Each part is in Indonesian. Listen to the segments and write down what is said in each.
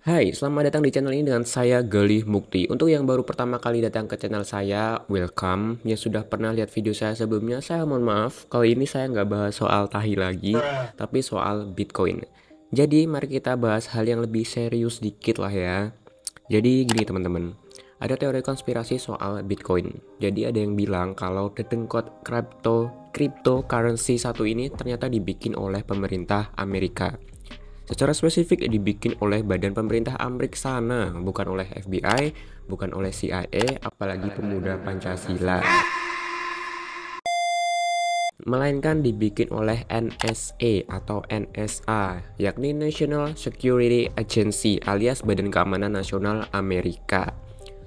Hai, selamat datang di channel ini dengan saya Galih Mukti. Untuk yang baru pertama kali datang ke channel saya, welcome. Yang sudah pernah lihat video saya sebelumnya, saya mohon maaf. Kali ini saya nggak bahas soal tahi lagi, tapi soal Bitcoin. Jadi mari kita bahas hal yang lebih serius dikit lah ya. Jadi gini teman-teman, ada teori konspirasi soal Bitcoin. Jadi ada yang bilang kalau dedengkot cryptocurrency satu ini ternyata dibikin oleh pemerintah Amerika. Secara spesifik dibikin oleh badan pemerintah Amerika sana, bukan oleh FBI, bukan oleh CIA, apalagi pemuda Pancasila, melainkan dibikin oleh NSA atau NSA, yakni National Security Agency alias Badan Keamanan Nasional Amerika.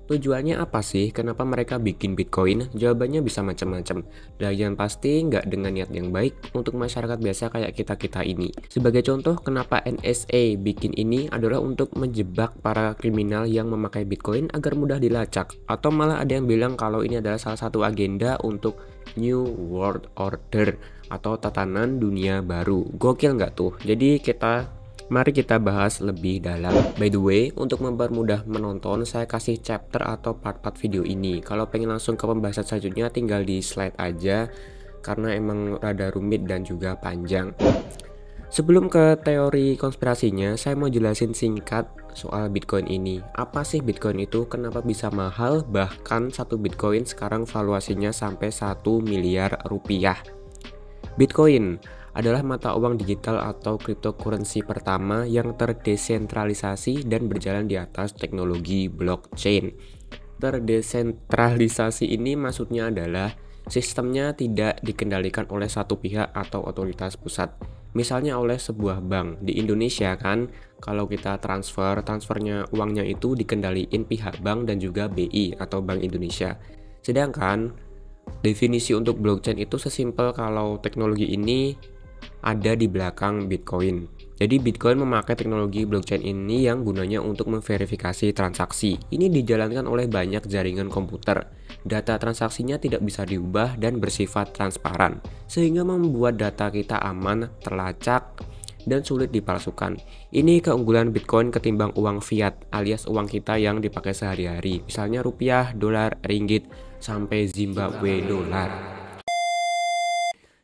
Tujuannya apa sih? Kenapa mereka bikin Bitcoin? Jawabannya bisa macam-macam. Dan yang pasti nggak dengan niat yang baik untuk masyarakat biasa kayak kita-kita ini. Sebagai contoh, kenapa NSA bikin ini adalah untuk menjebak para kriminal yang memakai Bitcoin agar mudah dilacak. Atau malah ada yang bilang kalau ini adalah salah satu agenda untuk New World Order atau tatanan dunia baru. Gokil nggak tuh? Jadi mari kita bahas lebih dalam. By the way, untuk mempermudah menonton, saya kasih chapter atau part-part video ini. Kalau pengen langsung ke pembahasan selanjutnya, tinggal di slide aja, karena emang rada rumit dan juga panjang. Sebelum ke teori konspirasinya, saya mau jelasin singkat soal Bitcoin ini. Apa sih Bitcoin itu? Kenapa bisa mahal? Bahkan satu Bitcoin sekarang valuasinya sampai 1 miliar rupiah. Bitcoin adalah mata uang digital atau cryptocurrency pertama yang terdesentralisasi dan berjalan di atas teknologi blockchain. Terdesentralisasi ini maksudnya adalah sistemnya tidak dikendalikan oleh satu pihak atau otoritas pusat. Misalnya oleh sebuah bank. Di Indonesia kan, kalau kita transfernya uangnya itu dikendaliin pihak bank dan juga BI atau Bank Indonesia. Sedangkan definisi untuk blockchain itu sesimpel kalau teknologi ini ada di belakang Bitcoin. Jadi Bitcoin memakai teknologi blockchain ini yang gunanya untuk memverifikasi transaksi. Ini dijalankan oleh banyak jaringan komputer. Data transaksinya tidak bisa diubah dan bersifat transparan, sehingga membuat data kita aman, terlacak, dan sulit dipalsukan. Ini keunggulan Bitcoin ketimbang uang fiat alias uang kita yang dipakai sehari-hari. Misalnya rupiah, dolar, ringgit, sampai Zimbabwe dolar.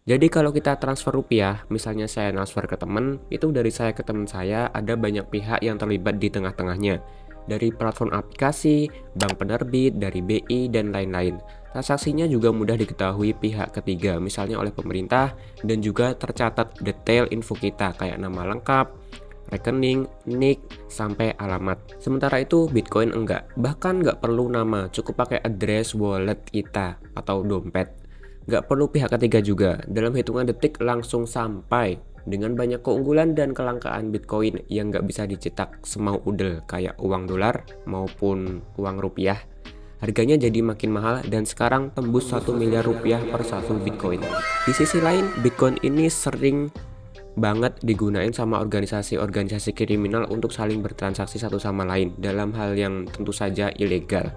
Jadi kalau kita transfer rupiah, misalnya saya transfer ke teman, itu dari saya ke teman saya ada banyak pihak yang terlibat di tengah-tengahnya. Dari platform aplikasi, bank penerbit, dari BI, dan lain-lain. Transaksinya juga mudah diketahui pihak ketiga, misalnya oleh pemerintah, dan juga tercatat detail info kita kayak nama lengkap, rekening, nick, sampai alamat. Sementara itu Bitcoin enggak, bahkan nggak perlu nama, cukup pakai address wallet kita atau dompet. Nggak perlu pihak ketiga juga, dalam hitungan detik langsung sampai. Dengan banyak keunggulan dan kelangkaan Bitcoin yang nggak bisa dicetak semau udel kayak uang dolar maupun uang rupiah. Harganya jadi makin mahal dan sekarang tembus 1 miliar rupiah per satu Bitcoin. Di sisi lain, Bitcoin ini sering banget digunain sama organisasi-organisasi kriminal untuk saling bertransaksi satu sama lain dalam hal yang tentu saja ilegal.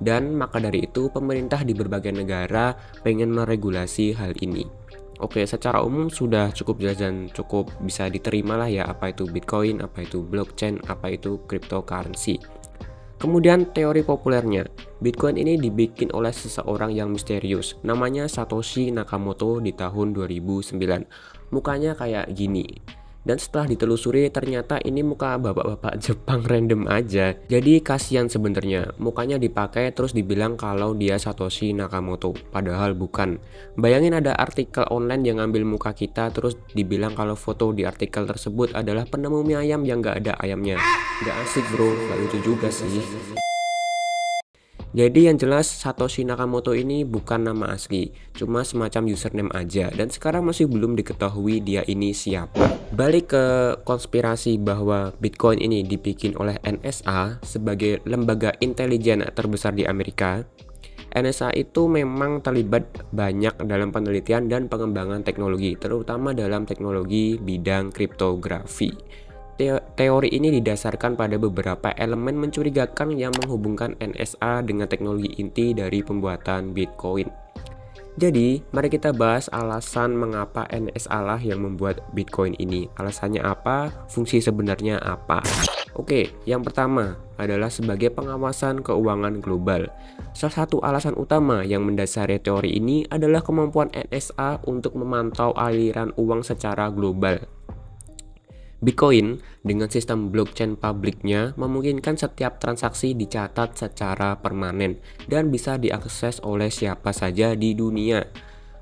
Dan maka dari itu pemerintah di berbagai negara pengen meregulasi hal ini. Oke, secara umum sudah cukup jelas dan cukup bisa diterima lah ya apa itu Bitcoin, apa itu blockchain, apa itu cryptocurrency. Kemudian teori populernya, Bitcoin ini dibikin oleh seseorang yang misterius, namanya Satoshi Nakamoto di tahun 2009. Mukanya kayak gini. Dan setelah ditelusuri ternyata ini muka bapak-bapak Jepang random aja. Jadi kasihan sebenarnya, mukanya dipakai terus dibilang kalau dia Satoshi Nakamoto, padahal bukan. Bayangin ada artikel online yang ngambil muka kita terus dibilang kalau foto di artikel tersebut adalah penemu mie ayam yang gak ada ayamnya. Gak asik bro, gak lucu juga sih. Jadi yang jelas Satoshi Nakamoto ini bukan nama asli, cuma semacam username aja dan sekarang masih belum diketahui dia ini siapa. Balik ke konspirasi bahwa Bitcoin ini dibikin oleh NSA sebagai lembaga intelijen terbesar di Amerika. NSA itu memang terlibat banyak dalam penelitian dan pengembangan teknologi, terutama dalam teknologi bidang kriptografi. Teori ini didasarkan pada beberapa elemen mencurigakan yang menghubungkan NSA dengan teknologi inti dari pembuatan Bitcoin. Jadi, mari kita bahas alasan mengapa NSA lah yang membuat Bitcoin ini. Alasannya apa? Fungsi sebenarnya apa? Oke, yang pertama adalah sebagai pengawasan keuangan global. Salah satu alasan utama yang mendasari teori ini adalah kemampuan NSA untuk memantau aliran uang secara global. Bitcoin dengan sistem blockchain publiknya memungkinkan setiap transaksi dicatat secara permanen dan bisa diakses oleh siapa saja di dunia.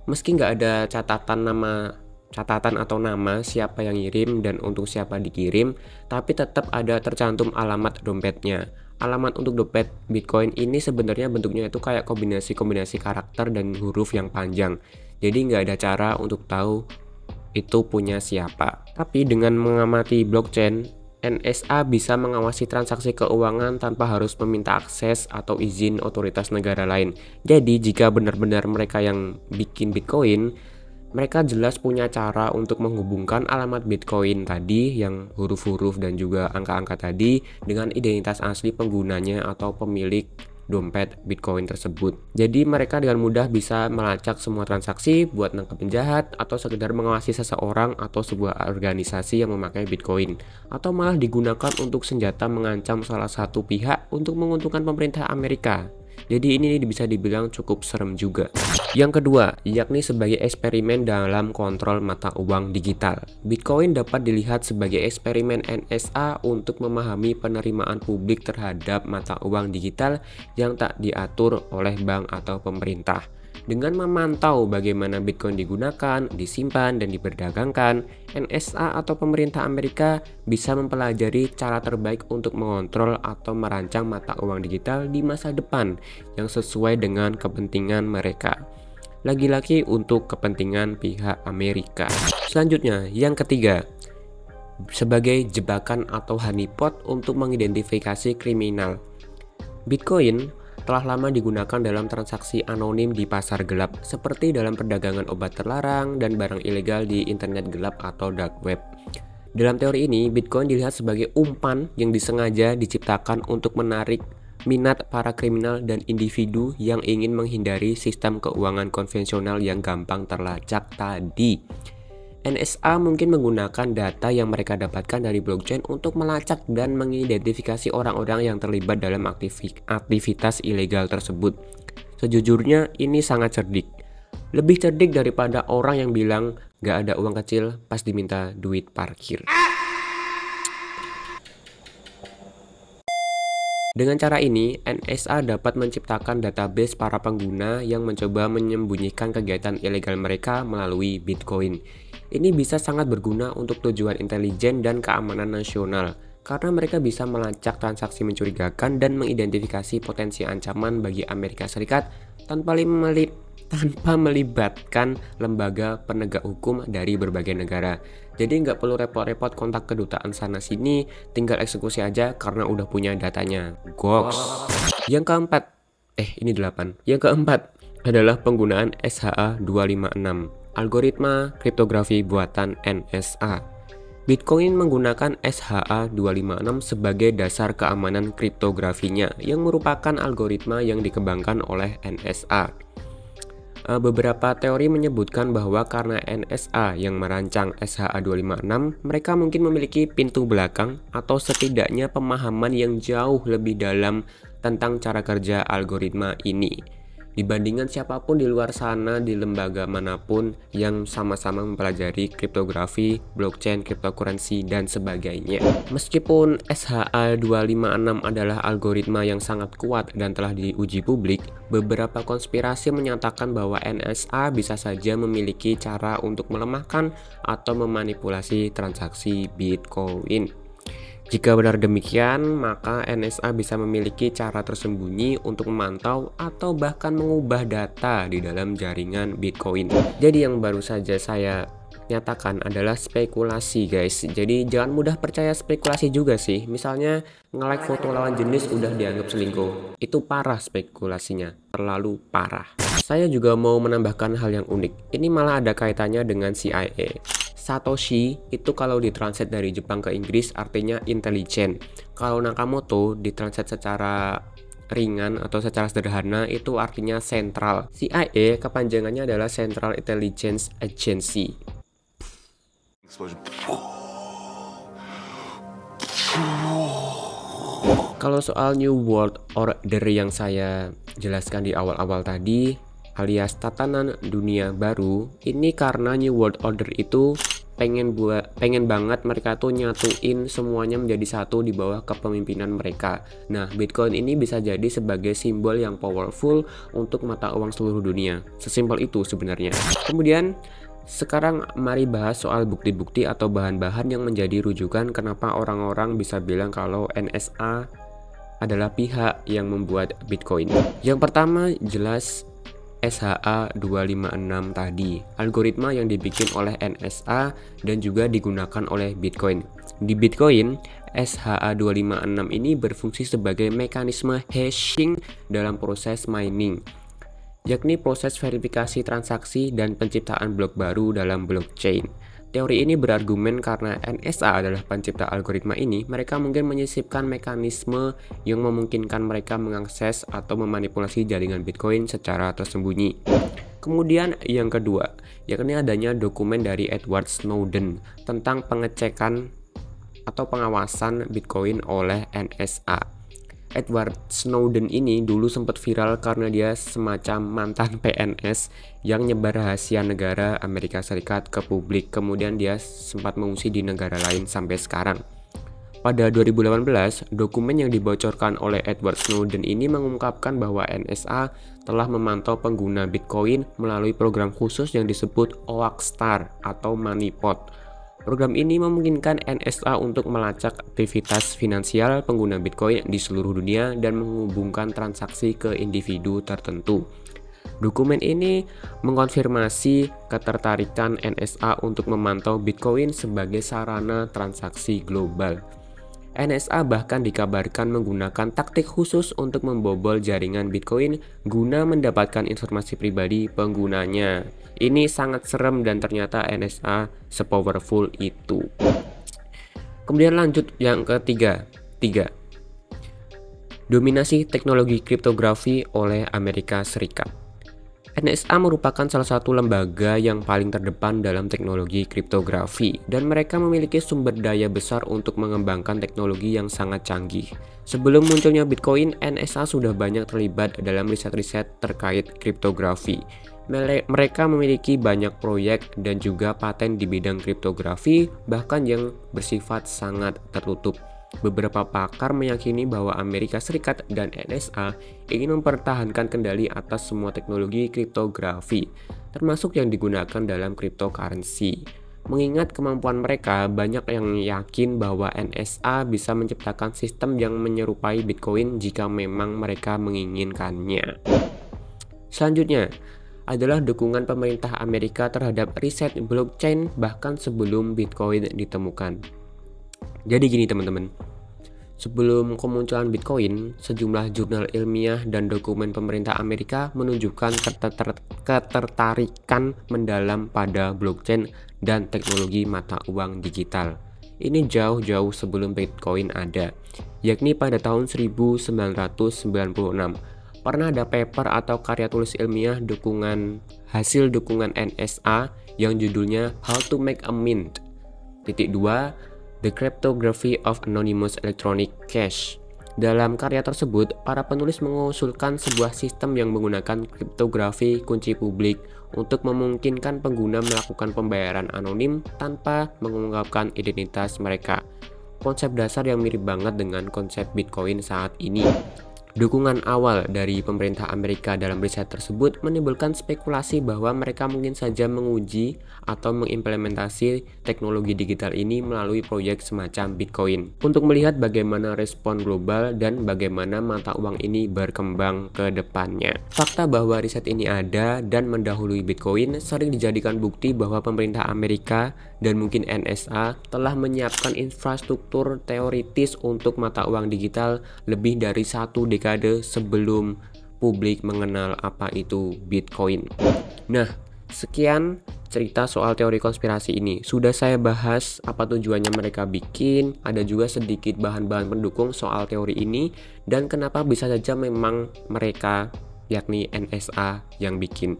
Meski nggak ada catatan atau nama siapa yang ngirim dan untuk siapa dikirim, tapi tetap ada tercantum alamat dompetnya. Alamat untuk dompet Bitcoin ini sebenarnya bentuknya itu kayak kombinasi karakter dan huruf yang panjang. Jadi nggak ada cara untuk tahu itu punya siapa. Tapi dengan mengamati blockchain, NSA bisa mengawasi transaksi keuangan tanpa harus meminta akses atau izin otoritas negara lain. Jadi jika benar-benar mereka yang bikin Bitcoin, mereka jelas punya cara untuk menghubungkan alamat Bitcoin tadi yang huruf-huruf dan juga angka-angka tadi dengan identitas asli penggunanya atau pemilik dompet Bitcoin tersebut. Jadi mereka dengan mudah bisa melacak semua transaksi buat nangkep penjahat atau sekedar mengawasi seseorang atau sebuah organisasi yang memakai Bitcoin, atau malah digunakan untuk senjata mengancam salah satu pihak untuk menguntungkan pemerintah Amerika. Jadi ini bisa dibilang cukup serem juga. Yang kedua, yakni sebagai eksperimen dalam kontrol mata uang digital. Bitcoin dapat dilihat sebagai eksperimen NSA untuk memahami penerimaan publik terhadap mata uang digital yang tak diatur oleh bank atau pemerintah. Dengan memantau bagaimana Bitcoin digunakan, disimpan, dan diperdagangkan, NSA atau pemerintah Amerika bisa mempelajari cara terbaik untuk mengontrol atau merancang mata uang digital di masa depan yang sesuai dengan kepentingan mereka. Lagi-lagi untuk kepentingan pihak Amerika. Selanjutnya, yang ketiga, sebagai jebakan atau honeypot untuk mengidentifikasi kriminal. Bitcoin telah lama digunakan dalam transaksi anonim di pasar gelap, seperti dalam perdagangan obat terlarang dan barang ilegal di internet gelap atau dark web. Dalam teori ini, Bitcoin dilihat sebagai umpan yang disengaja diciptakan untuk menarik minat para kriminal dan individu yang ingin menghindari sistem keuangan konvensional yang gampang terlacak tadi. NSA mungkin menggunakan data yang mereka dapatkan dari blockchain untuk melacak dan mengidentifikasi orang-orang yang terlibat dalam aktivitas ilegal tersebut. Sejujurnya ini sangat cerdik. Lebih cerdik daripada orang yang bilang gak ada uang kecil pas diminta duit parkir. Dengan cara ini, NSA dapat menciptakan database para pengguna yang mencoba menyembunyikan kegiatan ilegal mereka melalui Bitcoin. Ini bisa sangat berguna untuk tujuan intelijen dan keamanan nasional, karena mereka bisa melacak transaksi mencurigakan dan mengidentifikasi potensi ancaman bagi Amerika Serikat tanpa melibatkan lembaga penegak hukum dari berbagai negara. Jadi nggak perlu repot-repot kontak kedutaan sana-sini, tinggal eksekusi aja karena udah punya datanya. Goks. Yang keempat, ini 8. Yang keempat adalah penggunaan SHA-256. Algoritma kriptografi buatan NSA. Bitcoin menggunakan SHA-256 sebagai dasar keamanan kriptografinya yang merupakan algoritma yang dikembangkan oleh NSA. Beberapa teori menyebutkan bahwa karena NSA yang merancang SHA-256, mereka mungkin memiliki pintu belakang atau setidaknya pemahaman yang jauh lebih dalam tentang cara kerja algoritma ini dibandingkan siapapun di luar sana di lembaga manapun yang sama-sama mempelajari kriptografi, blockchain, cryptocurrency, dan sebagainya. Meskipun SHA-256 adalah algoritma yang sangat kuat dan telah diuji publik, beberapa konspirasi menyatakan bahwa NSA bisa saja memiliki cara untuk melemahkan atau memanipulasi transaksi Bitcoin. Jika benar demikian, maka NSA bisa memiliki cara tersembunyi untuk memantau atau bahkan mengubah data di dalam jaringan Bitcoin. Jadi yang baru saja saya nyatakan adalah spekulasi, guys. Jadi jangan mudah percaya spekulasi juga sih. Misalnya nge-like foto lawan jenis udah dianggap selingkuh. Itu parah spekulasinya, terlalu parah. Saya juga mau menambahkan hal yang unik. Ini malah ada kaitannya dengan CIA. Satoshi itu kalau ditranslate dari Jepang ke Inggris artinya intelijen. Kalau Nakamoto ditranslate secara ringan atau secara sederhana itu artinya sentral. CIA kepanjangannya adalah Central Intelligence Agency. Kalau soal New World Order yang saya jelaskan di awal-awal tadi, alias tatanan dunia baru, ini karena New World Order itu pengen banget mereka tuh nyatuin semuanya menjadi satu di bawah kepemimpinan mereka. Nah, Bitcoin ini bisa jadi sebagai simbol yang powerful untuk mata uang seluruh dunia. Sesimpel itu sebenarnya. Kemudian sekarang mari bahas soal bukti-bukti atau bahan-bahan yang menjadi rujukan kenapa orang-orang bisa bilang kalau NSA adalah pihak yang membuat Bitcoin. Yang pertama jelas SHA-256 tadi, algoritma yang dibikin oleh NSA dan juga digunakan oleh Bitcoin. Di Bitcoin, SHA-256 ini berfungsi sebagai mekanisme hashing dalam proses mining, yakni proses verifikasi transaksi dan penciptaan blok baru dalam blockchain. Teori ini berargumen karena NSA adalah pencipta algoritma ini, mereka mungkin menyisipkan mekanisme yang memungkinkan mereka mengakses atau memanipulasi jaringan Bitcoin secara tersembunyi. Kemudian yang kedua, yakni adanya dokumen dari Edward Snowden tentang pengecekan atau pengawasan Bitcoin oleh NSA. Edward Snowden ini dulu sempat viral karena dia semacam mantan PNS yang nyebar rahasia negara Amerika Serikat ke publik. Kemudian dia sempat mengungsi di negara lain sampai sekarang. Pada 2018, dokumen yang dibocorkan oleh Edward Snowden ini mengungkapkan bahwa NSA telah memantau pengguna Bitcoin melalui program khusus yang disebut Oakstar atau Moneypot. Program ini memungkinkan NSA untuk melacak aktivitas finansial pengguna Bitcoin di seluruh dunia dan menghubungkan transaksi ke individu tertentu. Dokumen ini mengkonfirmasi ketertarikan NSA untuk memantau Bitcoin sebagai sarana transaksi global. NSA bahkan dikabarkan menggunakan taktik khusus untuk membobol jaringan Bitcoin guna mendapatkan informasi pribadi penggunanya. Ini sangat serem dan ternyata NSA sepowerful itu. Kemudian lanjut yang ketiga. Dominasi teknologi kriptografi oleh Amerika Serikat. NSA merupakan salah satu lembaga yang paling terdepan dalam teknologi kriptografi dan mereka memiliki sumber daya besar untuk mengembangkan teknologi yang sangat canggih. Sebelum munculnya Bitcoin, NSA sudah banyak terlibat dalam riset-riset terkait kriptografi. Mereka memiliki banyak proyek dan juga paten di bidang kriptografi, bahkan yang bersifat sangat tertutup. Beberapa pakar meyakini bahwa Amerika Serikat dan NSA ingin mempertahankan kendali atas semua teknologi kriptografi, termasuk yang digunakan dalam cryptocurrency. Mengingat kemampuan mereka, banyak yang yakin bahwa NSA bisa menciptakan sistem yang menyerupai Bitcoin jika memang mereka menginginkannya. Selanjutnya adalah dukungan pemerintah Amerika terhadap riset blockchain bahkan sebelum Bitcoin ditemukan. Jadi gini teman-teman, sebelum kemunculan Bitcoin, sejumlah jurnal ilmiah dan dokumen pemerintah Amerika menunjukkan ketertarikan mendalam pada blockchain dan teknologi mata uang digital. Ini jauh-jauh sebelum Bitcoin ada, yakni pada tahun 1996. Pernah ada paper atau karya tulis ilmiah hasil dukungan NSA yang judulnya How to Make a Mint. 2. The Cryptography of Anonymous Electronic Cash. Dalam karya tersebut, para penulis mengusulkan sebuah sistem yang menggunakan kriptografi kunci publik untuk memungkinkan pengguna melakukan pembayaran anonim tanpa mengungkapkan identitas mereka. Konsep dasar yang mirip banget dengan konsep Bitcoin saat ini. Dukungan awal dari pemerintah Amerika dalam riset tersebut menimbulkan spekulasi bahwa mereka mungkin saja menguji atau mengimplementasi teknologi digital ini melalui proyek semacam Bitcoin untuk melihat bagaimana respon global dan bagaimana mata uang ini berkembang ke depannya. Fakta bahwa riset ini ada dan mendahului Bitcoin sering dijadikan bukti bahwa pemerintah Amerika dan mungkin NSA telah menyiapkan infrastruktur teoritis untuk mata uang digital lebih dari 1 dekade sebelum publik mengenal apa itu Bitcoin. Nah, sekian cerita soal teori konspirasi ini. Sudah saya bahas apa tujuannya mereka bikin, ada juga sedikit bahan-bahan pendukung soal teori ini, dan kenapa bisa saja memang mereka, yakni NSA, yang bikin.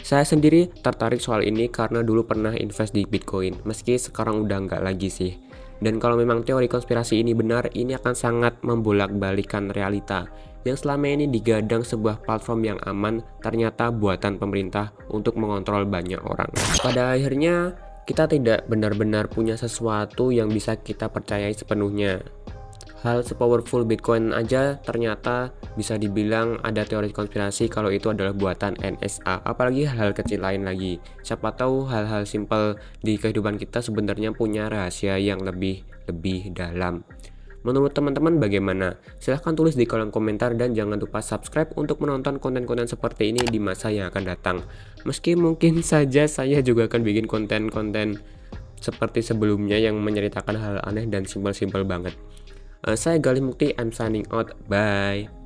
Saya sendiri tertarik soal ini karena dulu pernah invest di Bitcoin, meski sekarang udah nggak lagi sih. Dan kalau memang teori konspirasi ini benar, ini akan sangat membolak-balikan realita yang selama ini digadang sebuah platform yang aman, ternyata buatan pemerintah untuk mengontrol banyak orang. Pada akhirnya, kita tidak benar-benar punya sesuatu yang bisa kita percayai sepenuhnya. Hal sepowerful Bitcoin aja ternyata bisa dibilang ada teori konspirasi kalau itu adalah buatan NSA. Apalagi hal-hal kecil lain lagi. Siapa tahu hal-hal simpel di kehidupan kita sebenarnya punya rahasia yang lebih dalam. Menurut teman-teman bagaimana? Silahkan tulis di kolom komentar dan jangan lupa subscribe untuk menonton konten-konten seperti ini di masa yang akan datang. Meski mungkin saja saya juga akan bikin konten-konten seperti sebelumnya yang menceritakan hal aneh dan simpel-simpel banget. Saya Galih Mukti, I'm signing out. Bye.